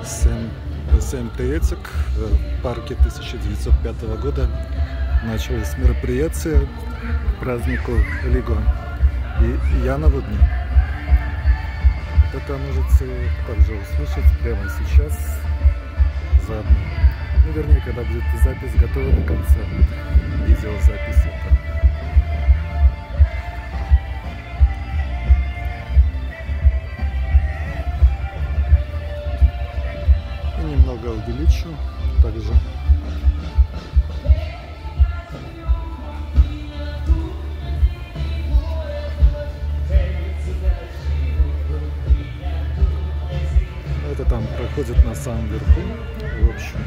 7 приятелек в парке 1905 года началось мероприятие к празднику Лиго и Янову дню. Это можете также услышать прямо сейчас заодно. Ну, вернее, когда будет запись готова до конца, видеозапись это. И немного увеличу также. Это там проходит на самом верху, в общем.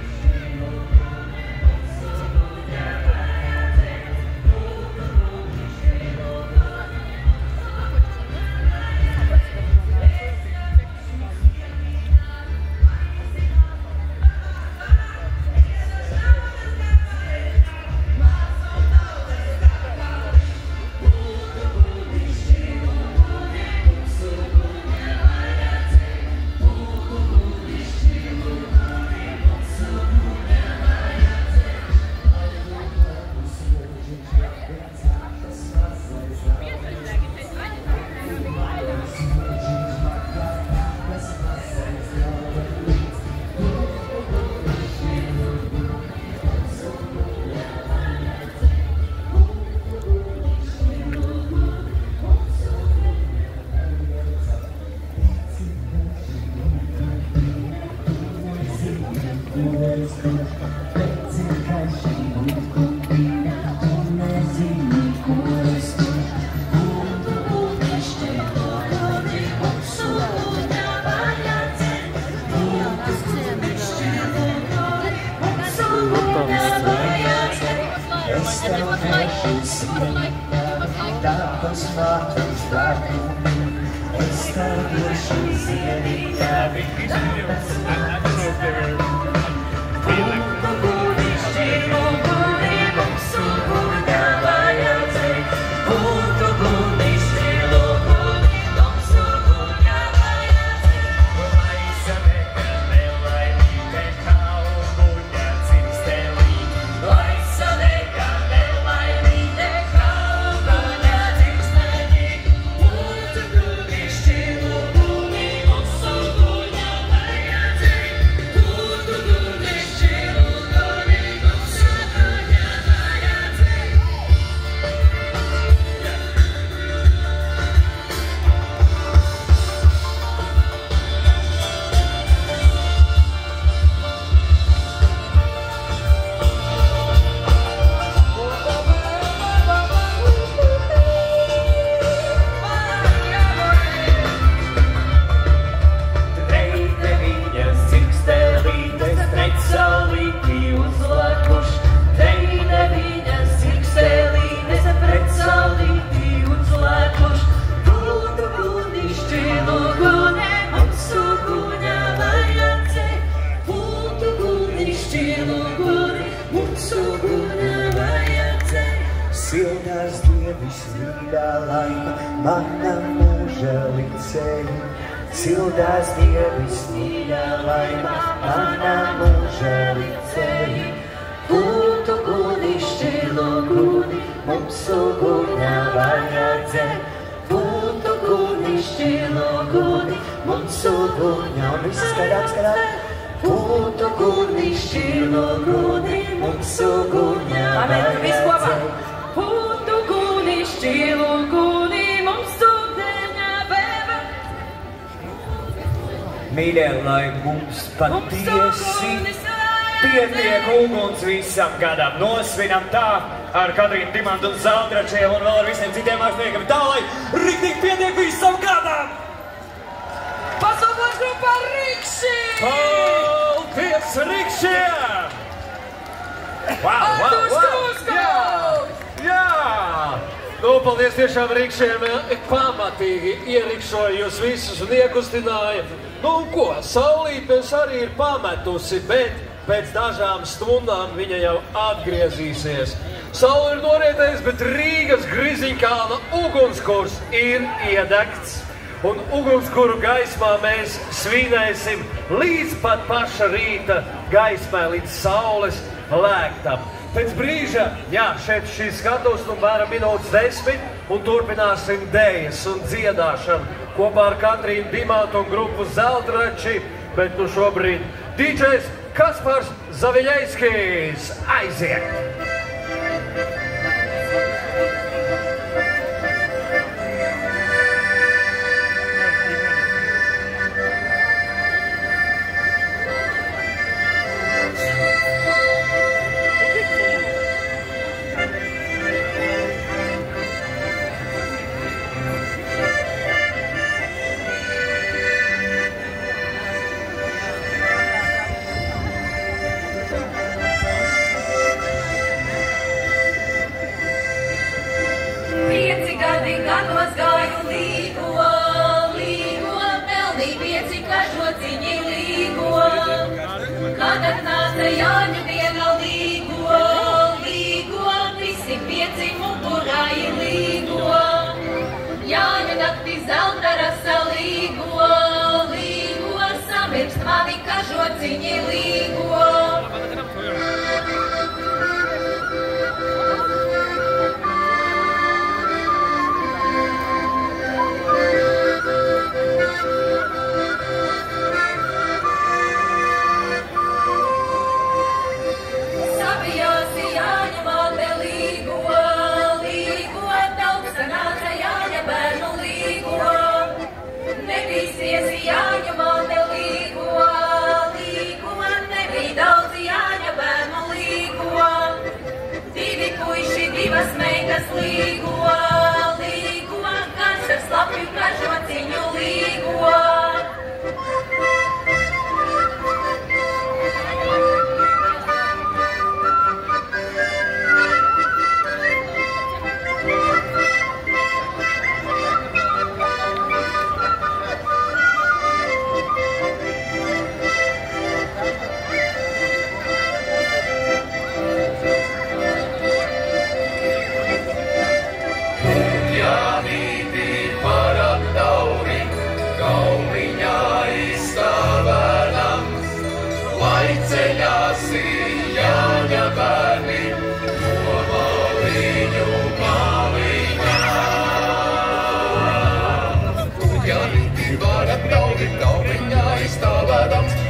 Silnās dievis mīļā laima, mana mūža licēja. Silnās dievis mīļā laima, mana mūža licēja. Būtu guni, šķilo guni, mums uguņā vajadzēja. Būtu guni, šķilo guni, mums uguņā. Un viss skatās. Būtu guni, šķilo guni, mums uguņā vajadzēja. Būtu guni, šķilo guni, mums ūdeņā vēva. Mīļie, lai mums patiesi pietiek uguns visam gadam. Nosvinam tā ar Katrīnu Dimantu un Zaldračiem un vēl ar visiem citiem māksliniekam. Tā, lai riktīgi pietiek visam gadam! Pasaules grupā Rikši! Paldies Rikšiem! Jā! Nu, paldies tiešām Rikšiem, pamatīgi ierikšoja jūs visus un iekustināja. Nu, ko, saulīt mēs arī ir pametusi, bet pēc dažām stundām viņa jau atgriezīsies. Saule ir norietējis, bet Rīgas Griziņkalna ugunskurs ir iedegts. un ugunskura gaismā mēs svinēsim līdz pat paša rīta gaismai, līdz saules lēktam. Pēc brīža, jā, šeit šīs skatos, mēram minūtes 10, un turpināsim dējas un dziedāšanu kopā ar Katrīnu Dimantu un grupu Zeltrači, bet nu šobrīd DJs Kaspars Zaviļejskis aiziet! Jāņa diena līgo, visi 5 mugurāji līgo. Jāņa nakti zelta rasa līgo, samirkst mani kažociņi līgo. Divas meitas līgo, kas ar slapju kažociņu līgo.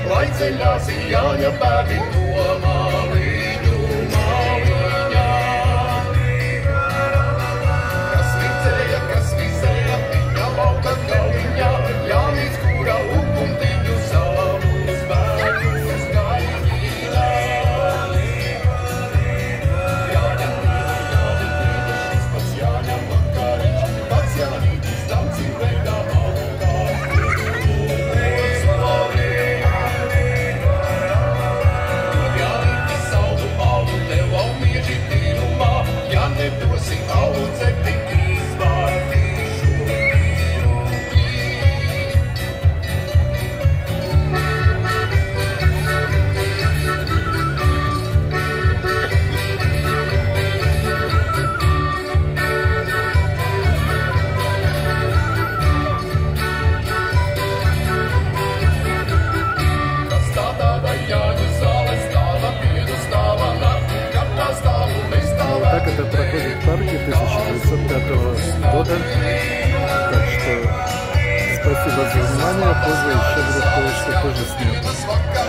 Lai ceļās Jāņa bērni no māliņu māliņā. Kas vizēja, viņa lauka gauliņā, Jānis, kura uguntiņu savus bērnus gaidīja. Jāņa mīļa, šis pats Jāņa vakariņš, pats Jānītis daudzi veidā augā. Nedosi audzeti izvārdīšu Tas tā tāda Jāņa zāle stāva, piedu stāva, nakti katrā stāvu mēs stāvā. Так это проходит в парке 1905 года. Так что спасибо за внимание. Позже еще буду кое-что тоже снять.